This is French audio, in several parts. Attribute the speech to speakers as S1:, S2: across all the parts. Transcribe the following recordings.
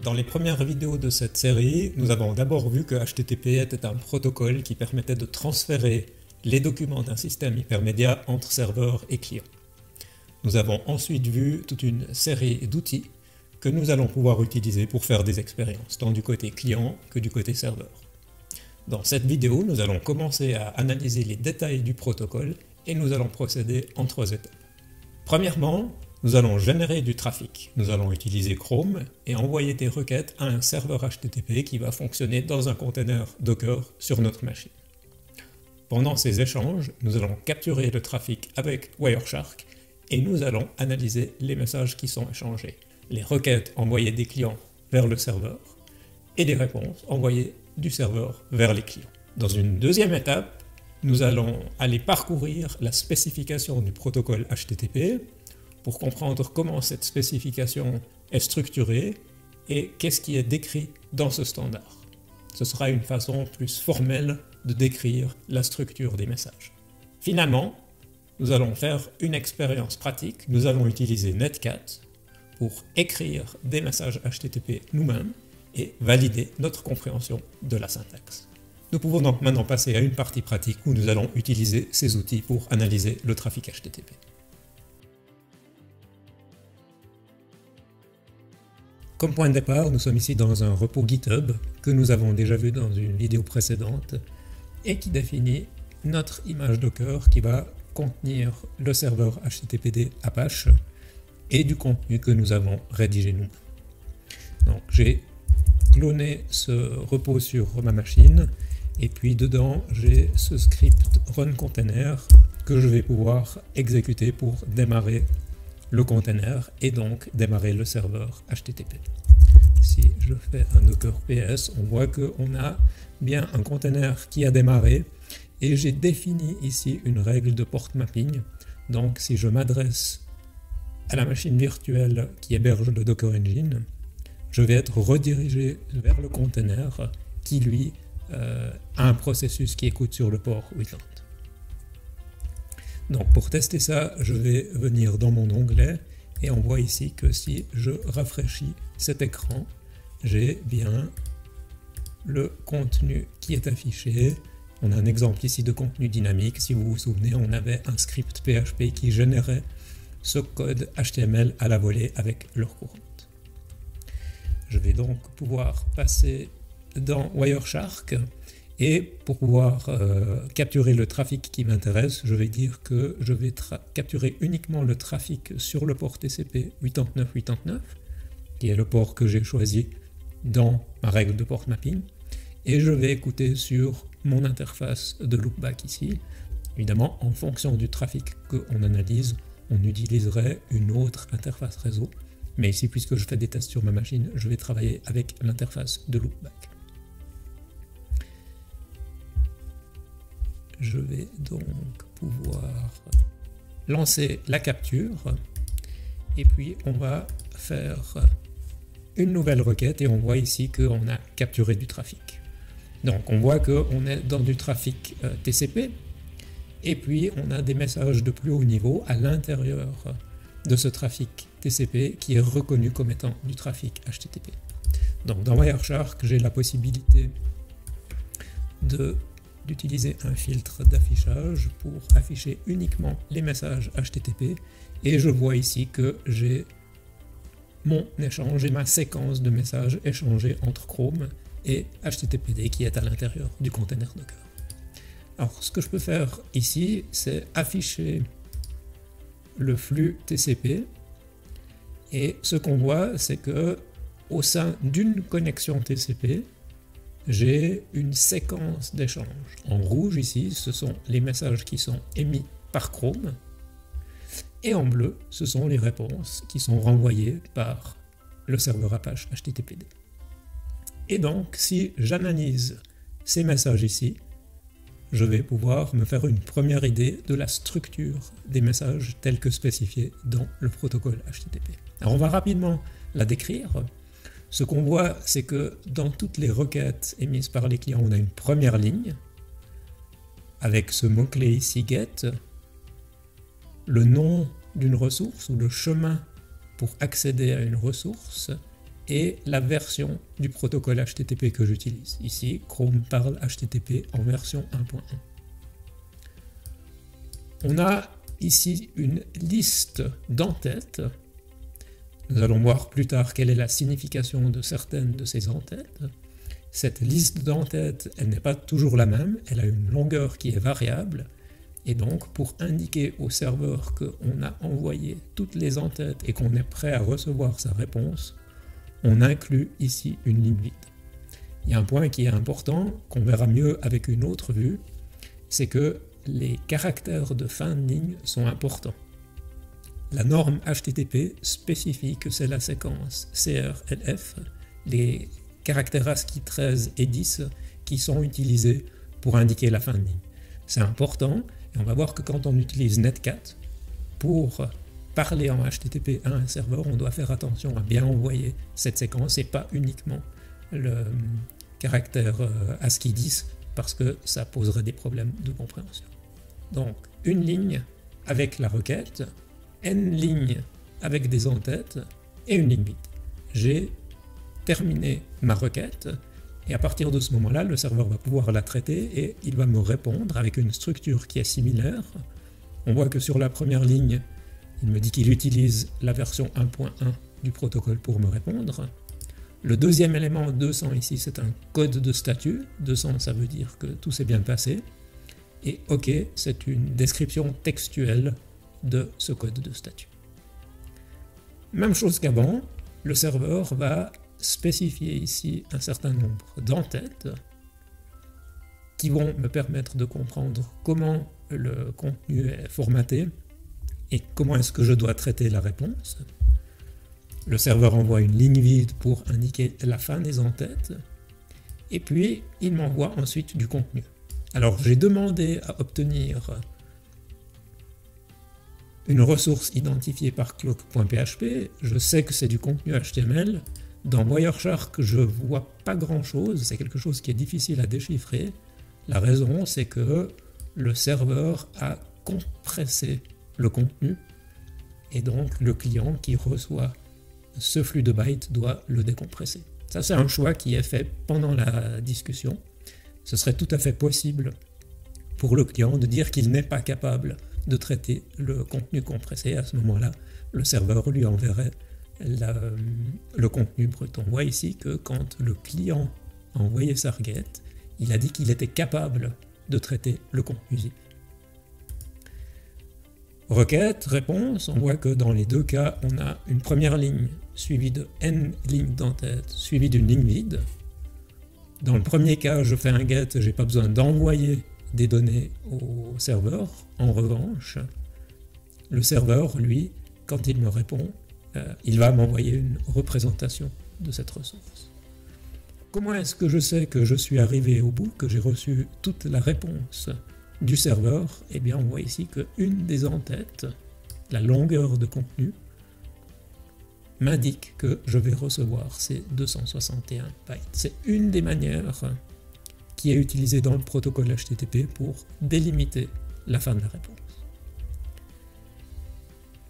S1: Dans les premières vidéos de cette série, nous avons d'abord vu que HTTP était un protocole qui permettait de transférer les documents d'un système hypermédia entre serveur et client. Nous avons ensuite vu toute une série d'outils que nous allons pouvoir utiliser pour faire des expériences, tant du côté client que du côté serveur. Dans cette vidéo, nous allons commencer à analyser les détails du protocole et nous allons procéder en 3 étapes. Premièrement, nous allons générer du trafic. Nous allons utiliser Chrome et envoyer des requêtes à un serveur HTTP qui va fonctionner dans un container Docker sur notre machine. Pendant ces échanges, nous allons capturer le trafic avec Wireshark et nous allons analyser les messages qui sont échangés, les requêtes envoyées des clients vers le serveur et les réponses envoyées du serveur vers les clients. Dans une deuxième étape, nous allons aller parcourir la spécification du protocole HTTP pour comprendre comment cette spécification est structurée et qu'est-ce qui est décrit dans ce standard. Ce sera une façon plus formelle de décrire la structure des messages. Finalement, nous allons faire une expérience pratique. Nous allons utiliser Netcat pour écrire des messages HTTP nous-mêmes et valider notre compréhension de la syntaxe. Nous pouvons donc maintenant passer à une partie pratique où nous allons utiliser ces outils pour analyser le trafic HTTP. Comme point de départ, nous sommes ici dans un repos GitHub que nous avons déjà vu dans une vidéo précédente et qui définit notre image Docker qui va contenir le serveur HTTPD Apache et du contenu que nous avons rédigé nous. Donc j'ai cloné ce repos sur ma machine et puis dedans j'ai ce script run container que je vais pouvoir exécuter pour démarrer le container et donc démarrer le serveur HTTP. Si je fais un docker ps, on voit qu'on a bien un container qui a démarré et j'ai défini ici une règle de port mapping. Donc si je m'adresse à la machine virtuelle qui héberge le Docker Engine, je vais être redirigé vers le container qui lui a un processus qui écoute sur le port 80. Donc pour tester ça, je vais venir dans mon onglet et on voit ici que si je rafraîchis cet écran, j'ai bien le contenu qui est affiché. On a un exemple ici de contenu dynamique. Si vous vous souvenez, on avait un script PHP qui générait ce code HTML à la volée avec l'heure courante. Je vais donc pouvoir passer dans Wireshark et pour pouvoir capturer le trafic qui m'intéresse, je vais dire que je vais capturer uniquement le trafic sur le port TCP 8989, qui est le port que j'ai choisi dans ma règle de port mapping, et je vais écouter sur mon interface de loopback ici. Évidemment, en fonction du trafic qu'on analyse, on utiliserait une autre interface réseau, mais ici, puisque je fais des tests sur ma machine, je vais travailler avec l'interface de loopback. Je vais donc pouvoir lancer la capture et puis on va faire une nouvelle requête et on voit ici qu'on a capturé du trafic. Donc on voit qu'on est dans du trafic TCP et puis on a des messages de plus haut niveau à l'intérieur de ce trafic TCP qui est reconnu comme étant du trafic HTTP. Donc dans Wireshark, j'ai la possibilité d'utiliser un filtre d'affichage pour afficher uniquement les messages HTTP et je vois ici que j'ai mon échange et ma séquence de messages échangés entre Chrome et HTTPD qui est à l'intérieur du container Docker. Alors ce que je peux faire ici, c'est afficher le flux TCP et ce qu'on voit, c'est que au sein d'une connexion TCP, j'ai une séquence d'échanges. En rouge ici, ce sont les messages qui sont émis par Chrome et en bleu, ce sont les réponses qui sont renvoyées par le serveur Apache HTTPD. Et donc, si j'analyse ces messages ici, je vais pouvoir me faire une première idée de la structure des messages tels que spécifiés dans le protocole HTTP. Alors on va rapidement la décrire. Ce qu'on voit, c'est que dans toutes les requêtes émises par les clients, on a une première ligne avec ce mot-clé ici get, le nom d'une ressource ou le chemin pour accéder à une ressource et la version du protocole HTTP que j'utilise. Ici, Chrome parle HTTP en version 1.1. On a ici une liste d'entêtes. Nous allons voir plus tard quelle est la signification de certaines de ces entêtes. Cette liste d'entêtes, elle n'est pas toujours la même, elle a une longueur qui est variable, et donc pour indiquer au serveur qu'on a envoyé toutes les entêtes et qu'on est prêt à recevoir sa réponse, on inclut ici une ligne vide. Il y a un point qui est important, qu'on verra mieux avec une autre vue, c'est que les caractères de fin de ligne sont importants. La norme HTTP spécifie que c'est la séquence CRLF, les caractères ASCII 13 et 10 qui sont utilisés pour indiquer la fin de ligne. C'est important, et on va voir que quand on utilise Netcat, pour parler en HTTP à un serveur, on doit faire attention à bien envoyer cette séquence et pas uniquement le caractère ASCII 10, parce que ça poserait des problèmes de compréhension. Donc, une ligne avec la requête, n lignes avec des entêtes et une ligne vide. J'ai terminé ma requête et à partir de ce moment-là, le serveur va pouvoir la traiter et il va me répondre avec une structure qui est similaire. On voit que sur la première ligne, il me dit qu'il utilise la version 1.1 du protocole pour me répondre. Le deuxième élément, 200 ici, c'est un code de statut. 200, ça veut dire que tout s'est bien passé. Et OK, c'est une description textuelle de ce code de statut. Même chose qu'avant, le serveur va spécifier ici un certain nombre d'entêtes qui vont me permettre de comprendre comment le contenu est formaté et comment est-ce que je dois traiter la réponse. Le serveur envoie une ligne vide pour indiquer la fin des entêtes et puis il m'envoie ensuite du contenu. Alors j'ai demandé à obtenir une ressource identifiée par clock.php, je sais que c'est du contenu HTML. Dans Wireshark, je ne vois pas grand-chose, c'est quelque chose qui est difficile à déchiffrer. La raison, c'est que le serveur a compressé le contenu, et donc le client qui reçoit ce flux de bytes doit le décompresser. Ça, c'est un choix qui est fait pendant la discussion. Ce serait tout à fait possible pour le client de dire qu'il n'est pas capable de traiter le contenu compressé. À ce moment-là, le serveur lui enverrait le contenu brut. On voit ici que quand le client a envoyé sa requête, il a dit qu'il était capable de traiter le contenu zip. Requête, réponse, on voit que dans les deux cas, on a une première ligne suivie de n lignes d'entête, suivie d'une ligne vide. Dans le premier cas, je fais un get, je n'ai pas besoin d'envoyer des données au serveur. En revanche, le serveur, lui, quand il me répond, il va m'envoyer une représentation de cette ressource. Comment est-ce que je sais que je suis arrivé au bout, que j'ai reçu toute la réponse du serveur? Eh bien, on voit ici qu'une des entêtes, la longueur de contenu, m'indique que je vais recevoir ces 261 bytes. C'est une des manières qui est utilisée dans le protocole HTTP pour délimiter la fin de la réponse.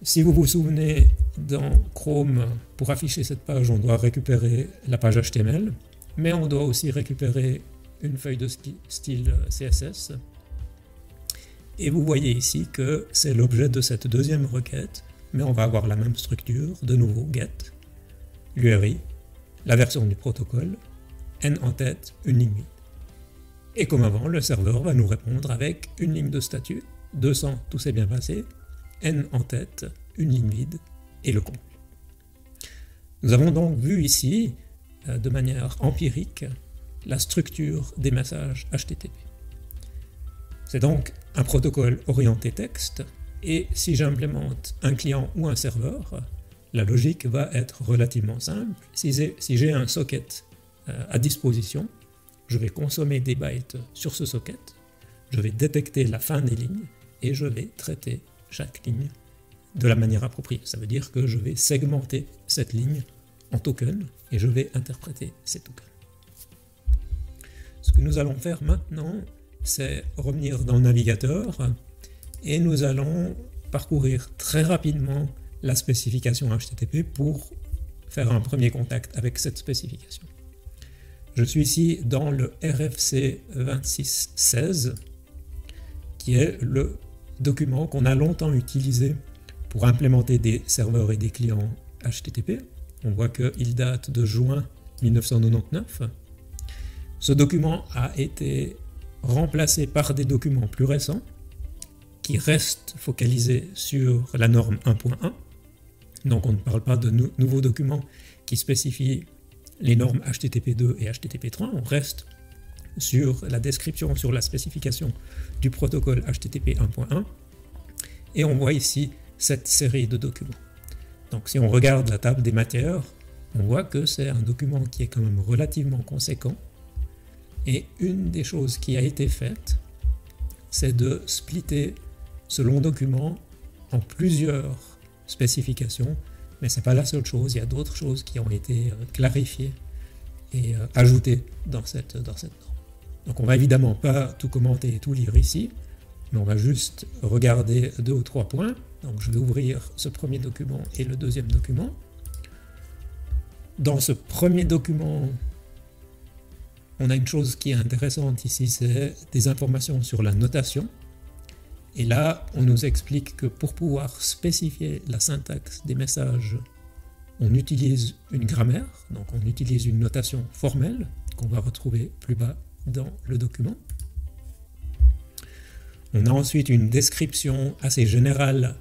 S1: Si vous vous souvenez, dans Chrome, pour afficher cette page, on doit récupérer la page HTML, mais on doit aussi récupérer une feuille de style CSS. Et vous voyez ici que c'est l'objet de cette deuxième requête, mais on va avoir la même structure, de nouveau get, l'URI, la version du protocole, n en tête, une ligne vide. Et comme avant, le serveur va nous répondre avec une ligne de statut, 200, tout s'est bien passé, n en tête, une ligne vide, et le contenu. Nous avons donc vu ici, de manière empirique, la structure des messages HTTP. C'est donc un protocole orienté texte, et si j'implémente un client ou un serveur, la logique va être relativement simple. Si j'ai un socket à disposition, je vais consommer des bytes sur ce socket, je vais détecter la fin des lignes, et je vais traiter chaque ligne de la manière appropriée. Ça veut dire que je vais segmenter cette ligne en tokens, et je vais interpréter ces tokens. Ce que nous allons faire maintenant, c'est revenir dans le navigateur, et nous allons parcourir très rapidement la spécification HTTP pour faire un premier contact avec cette spécification. Je suis ici dans le RFC 2616, qui est le document qu'on a longtemps utilisé pour implémenter des serveurs et des clients HTTP. On voit qu'il date de juin 1999. Ce document a été remplacé par des documents plus récents qui restent focalisés sur la norme 1.1. Donc on ne parle pas de nouveaux documents qui spécifient les normes HTTP2 et HTTP3, on reste sur la description, sur la spécification du protocole HTTP 1.1, et on voit ici cette série de documents. Donc si on regarde la table des matières, on voit que c'est un document qui est quand même relativement conséquent, et une des choses qui a été faite, c'est de splitter ce long document en plusieurs spécifications, mais ce n'est pas la seule chose, il y a d'autres choses qui ont été clarifiées et ajoutées dans cette norme. Donc on ne va évidemment pas tout commenter et tout lire ici, mais on va juste regarder 2 ou 3 points. Donc je vais ouvrir ce premier document et le deuxième document. Dans ce premier document, on a une chose qui est intéressante ici, c'est des informations sur la notation. Et là, on nous explique que pour pouvoir spécifier la syntaxe des messages, on utilise une grammaire, donc on utilise une notation formelle qu'on va retrouver plus bas dans le document. On a ensuite une description assez générale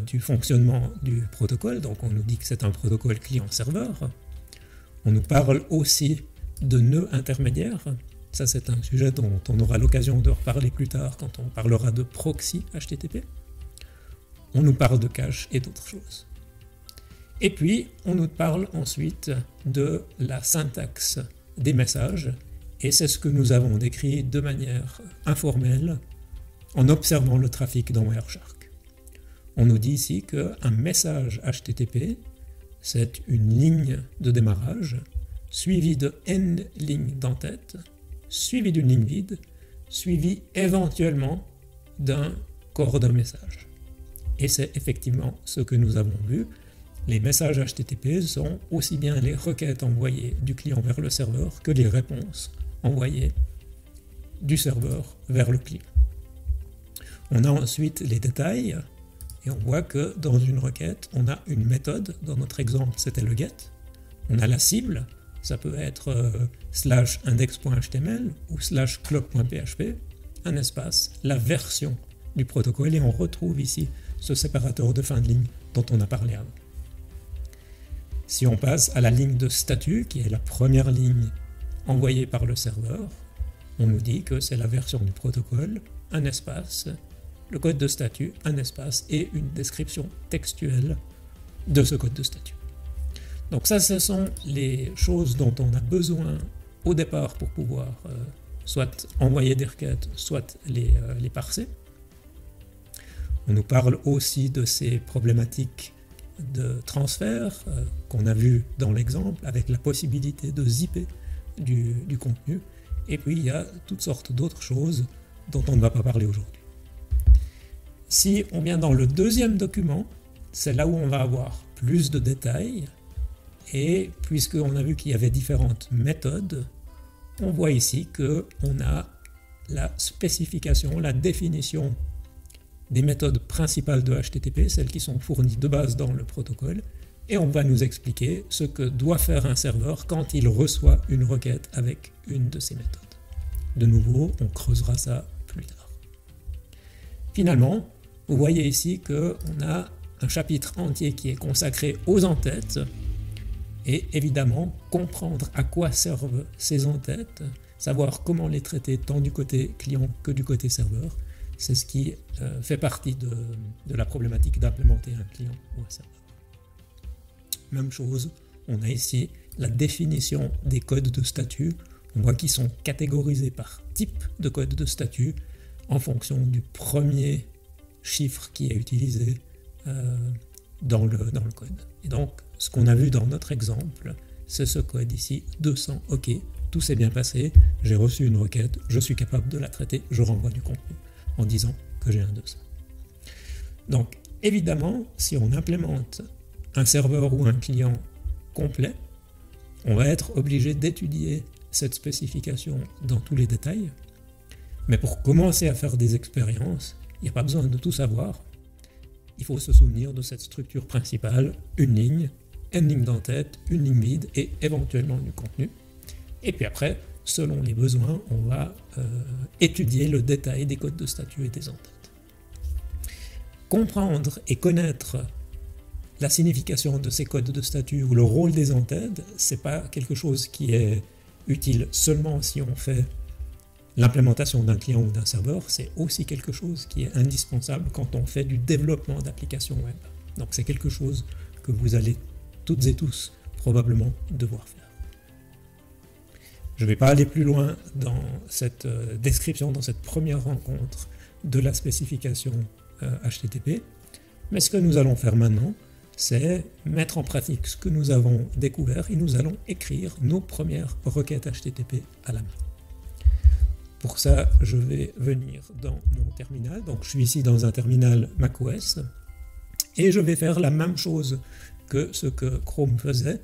S1: du fonctionnement du protocole, donc on nous dit que c'est un protocole client-serveur. On nous parle aussi de nœuds intermédiaires. Ça, c'est un sujet dont on aura l'occasion de reparler plus tard quand on parlera de proxy HTTP. On nous parle de cache et d'autres choses. Et puis, on nous parle ensuite de la syntaxe des messages, et c'est ce que nous avons décrit de manière informelle en observant le trafic dans Wireshark. On nous dit ici qu'un message HTTP, c'est une ligne de démarrage, suivie de n lignes d'entête, suivi d'une ligne vide, suivi éventuellement d'un corps d'un message. Et c'est effectivement ce que nous avons vu. Les messages HTTP sont aussi bien les requêtes envoyées du client vers le serveur que les réponses envoyées du serveur vers le client. On a ensuite les détails, et on voit que dans une requête, on a une méthode. Dans notre exemple, c'était le get. On a la cible. Ça peut être /index.html ou /clock.php, un espace, la version du protocole, et on retrouve ici ce séparateur de fin de ligne dont on a parlé avant. Si on passe à la ligne de statut, qui est la première ligne envoyée par le serveur, on nous dit que c'est la version du protocole, un espace, le code de statut, un espace et une description textuelle de ce code de statut. Donc ça, ce sont les choses dont on a besoin au départ pour pouvoir soit envoyer des requêtes, soit les parser. On nous parle aussi de ces problématiques de transfert qu'on a vu dans l'exemple, avec la possibilité de zipper du contenu. Et puis il y a toutes sortes d'autres choses dont on ne va pas parler aujourd'hui. Si on vient dans le deuxième document, c'est là où on va avoir plus de détails. Et puisqu'on a vu qu'il y avait différentes méthodes, on voit ici qu'on a la spécification, la définition des méthodes principales de HTTP, celles qui sont fournies de base dans le protocole, et on va nous expliquer ce que doit faire un serveur quand il reçoit une requête avec une de ces méthodes. De nouveau, on creusera ça plus tard. Finalement, vous voyez ici qu'on a un chapitre entier qui est consacré aux entêtes, et évidemment, comprendre à quoi servent ces entêtes, savoir comment les traiter tant du côté client que du côté serveur, c'est ce qui fait partie de la problématique d'implémenter un client ou un serveur. Même chose, on a ici la définition des codes de statut. On voit qu'ils sont catégorisés par type de code de statut en fonction du premier chiffre qui est utilisé dans le code. Et donc, ce qu'on a vu dans notre exemple, c'est ce code ici, 200, OK, tout s'est bien passé, j'ai reçu une requête, je suis capable de la traiter, je renvoie du contenu en disant que j'ai un 200. Donc, évidemment, si on implémente un serveur ou un client complet, on va être obligé d'étudier cette spécification dans tous les détails. Mais pour commencer à faire des expériences, il n'y a pas besoin de tout savoir. Il faut se souvenir de cette structure principale, une ligne d'entête, une ligne vide et éventuellement du contenu. Et puis après, selon les besoins, on va étudier le détail des codes de statut et des entêtes. Comprendre et connaître la signification de ces codes de statut ou le rôle des entêtes, ce n'est pas quelque chose qui est utile seulement si on fait l'implémentation d'un client ou d'un serveur, c'est aussi quelque chose qui est indispensable quand on fait du développement d'applications web. Donc c'est quelque chose que vous allez toutes et tous probablement devoir faire. Je ne vais pas aller plus loin dans cette description, dans cette première rencontre de la spécification HTTP, mais ce que nous allons faire maintenant, c'est mettre en pratique ce que nous avons découvert et nous allons écrire nos premières requêtes HTTP à la main. Pour ça, je vais venir dans mon terminal. Donc, je suis ici dans un terminal macOS et je vais faire la même chose que ce que Chrome faisait.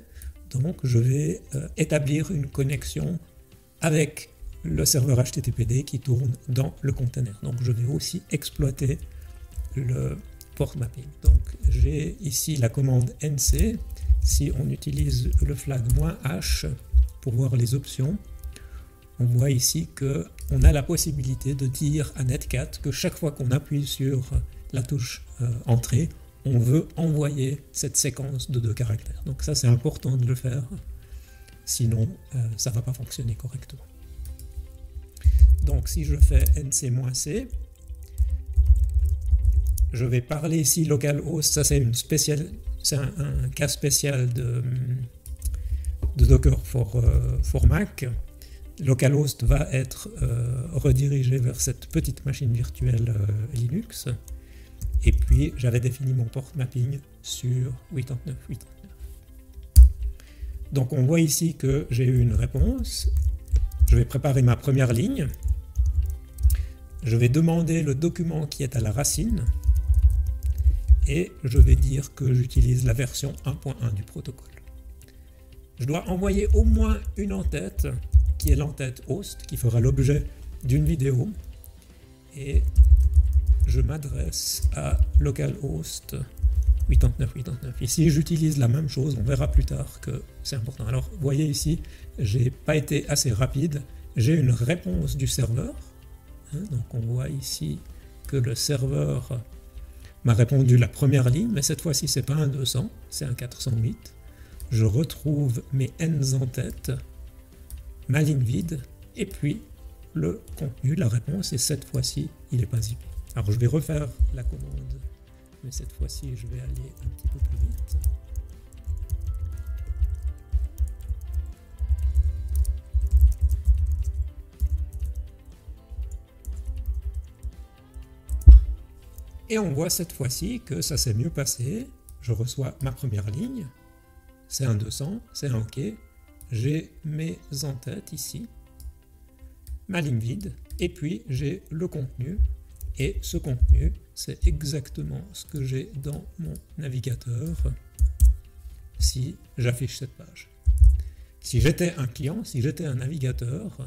S1: Donc, je vais établir une connexion avec le serveur HTTPD qui tourne dans le container. Donc, je vais aussi exploiter le port mapping. Donc, j'ai ici la commande nc. Si on utilise le flag -h pour voir les options, on voit ici qu'on a la possibilité de dire à Netcat que chaque fois qu'on appuie sur la touche entrée, on veut envoyer cette séquence de 2 caractères. Donc ça, c'est important de le faire, sinon ça ne va pas fonctionner correctement. Donc si je fais nc-c, je vais parler ici localhost, ça c'est un cas spécial de Docker for Mac. Localhost va être redirigé vers cette petite machine virtuelle Linux. Et puis j'avais défini mon port mapping sur 89.89. Donc on voit ici que j'ai eu une réponse. Je vais préparer ma première ligne. Je vais demander le document qui est à la racine. Et je vais dire que j'utilise la version 1.1 du protocole. Je dois envoyer au moins une entête, qui est l'entête host, qui fera l'objet d'une vidéo. Et je m'adresse à localhost 89.89. Ici, j'utilise la même chose, on verra plus tard que c'est important. Alors, vous voyez ici, j'ai pas été assez rapide. J'ai une réponse du serveur. Donc, on voit ici que le serveur m'a répondu la première ligne, mais cette fois-ci, c'est pas un 200, c'est un 408. Je retrouve mes n entêtes, ma ligne vide, et puis le contenu, la réponse, et cette fois-ci, il n'est pas zippé. Alors, je vais refaire la commande, mais cette fois-ci, je vais aller un petit peu plus vite. Et on voit cette fois-ci que ça s'est mieux passé. Je reçois ma première ligne, c'est un 200, c'est un OK. J'ai mes entêtes ici, ma ligne vide, et puis j'ai le contenu. Et ce contenu, c'est exactement ce que j'ai dans mon navigateur si j'affiche cette page. Si j'étais un client, si j'étais un navigateur,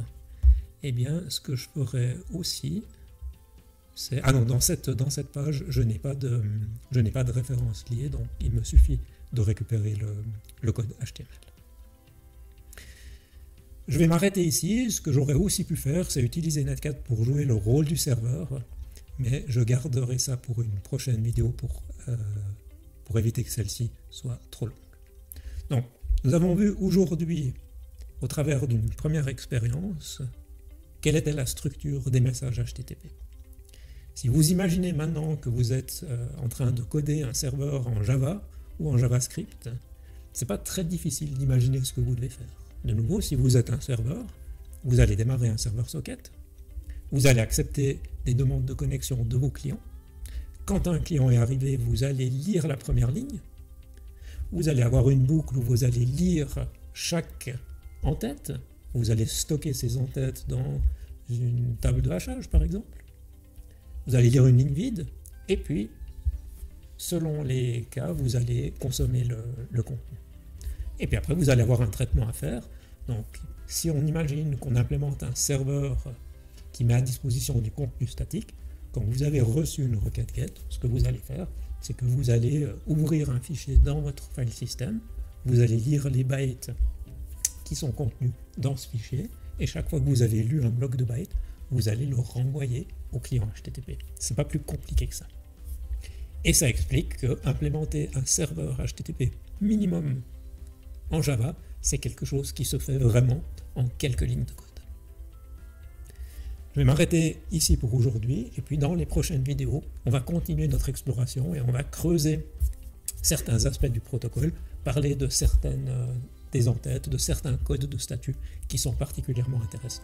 S1: eh bien, ce que je ferais aussi, c'est... Ah non, dans cette page, je n'ai pas de référence liée, donc il me suffit de récupérer le code HTML. Je vais m'arrêter ici. Ce que j'aurais aussi pu faire, c'est utiliser Netcat pour jouer le rôle du serveur, mais je garderai ça pour une prochaine vidéo pour éviter que celle-ci soit trop longue. Donc, nous avons vu aujourd'hui, au travers d'une première expérience, quelle était la structure des messages HTTP. Si vous imaginez maintenant que vous êtes en train de coder un serveur en Java ou en JavaScript, c'est pas très difficile d'imaginer ce que vous devez faire. De nouveau, si vous êtes un serveur, vous allez démarrer un serveur socket, vous allez accepter des demandes de connexion de vos clients. Quand un client est arrivé, vous allez lire la première ligne, vous allez avoir une boucle où vous allez lire chaque entête, vous allez stocker ces entêtes dans une table de hachage par exemple. Vous allez lire une ligne vide, et puis, selon les cas, vous allez consommer le contenu. Et puis après, vous allez avoir un traitement à faire. Donc, si on imagine qu'on implémente un serveur qui met à disposition du contenu statique, quand vous avez reçu une requête GET, ce que vous allez faire, c'est que vous allez ouvrir un fichier dans votre file system, vous allez lire les bytes qui sont contenus dans ce fichier, et chaque fois que vous avez lu un bloc de bytes, vous allez le renvoyer au client HTTP. C'est pas plus compliqué que ça. Et ça explique que implémenter un serveur HTTP minimum en Java, c'est quelque chose qui se fait vraiment en quelques lignes de code. Je vais m'arrêter ici pour aujourd'hui, et puis dans les prochaines vidéos, on va continuer notre exploration et on va creuser certains aspects du protocole, parler de certaines des entêtes, de certains codes de statut qui sont particulièrement intéressants.